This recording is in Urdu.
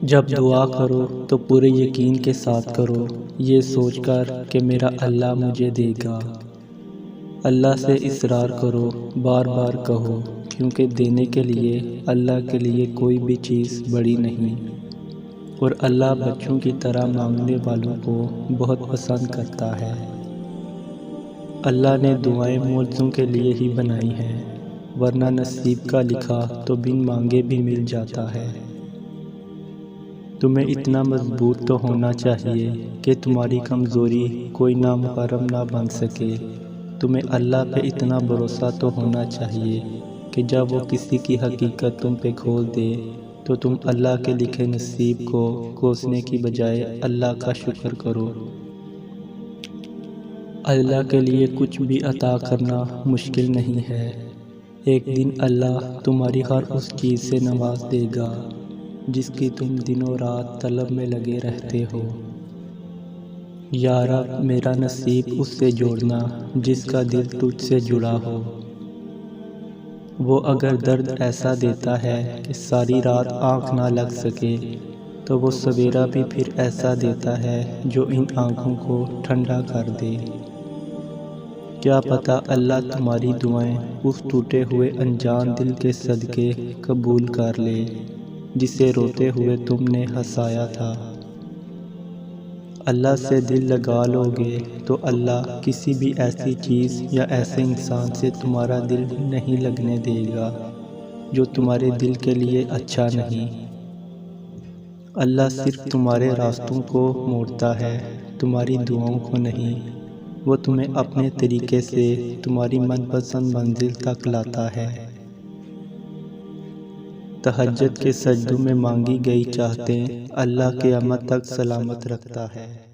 جب دعا کرو تو پورے یقین کے ساتھ کرو، یہ سوچ کر کہ میرا اللہ مجھے دے گا۔ اللہ سے اصرار کرو، بار بار کہو، کیونکہ دینے کے لیے اللہ کے لیے کوئی بھی چیز بڑی نہیں، اور اللہ بچوں کی طرح مانگنے والوں کو بہت پسند کرتا ہے۔ اللہ نے دعائیں معجزوں کے لیے ہی بنائی ہیں، ورنہ نصیب کا لکھا تو بن مانگے بھی مل جاتا ہے۔ تمہیں اتنا مضبوط تو ہونا چاہیے کہ تمہاری کمزوری کوئی نامحرم نہ بن سکے۔ تمہیں اللہ پہ اتنا بھروسہ تو ہونا چاہیے کہ جب وہ کسی کی حقیقت تم پہ کھول دے تو تم اللہ کے لکھے نصیب کو کوسنے کی بجائے اللہ کا شکر کرو۔ اللہ کے لیے کچھ بھی عطا کرنا مشکل نہیں ہے۔ ایک دن اللہ تمہاری ہر اس چیز سے نواز دے گا جس کی تم دنوں رات طلب میں لگے رہتے ہو۔ یا رب، میرا نصیب اس سے جوڑنا جس کا دل تجھ سے جڑا ہو۔ وہ اگر درد ایسا دیتا ہے کہ ساری رات آنکھ نہ لگ سکے تو وہ سویرا بھی پھر ایسا دیتا ہے جو ان آنکھوں کو ٹھنڈا کر دے۔ کیا پتہ اللہ تمہاری دعائیں اس ٹوٹے ہوئے انجان دل کے صدقے قبول کر لے جسے روتے ہوئے تم نے ہنسایا تھا۔ اللہ سے دل لگا لو گے تو اللہ کسی بھی ایسی چیز یا ایسے انسان سے تمہارا دل نہیں لگنے دے گا جو تمہارے دل کے لیے اچھا نہیں۔ اللہ صرف تمہارے راستوں کو موڑتا ہے، تمہاری دعاؤں کو نہیں۔ وہ تمہیں اپنے طریقے سے تمہاری من پسند منزل تک لاتا ہے۔ تہجد کے سجدوں میں مانگی گئی چاہتیں اللہ قیامت تک سلامت رکھتا ہے۔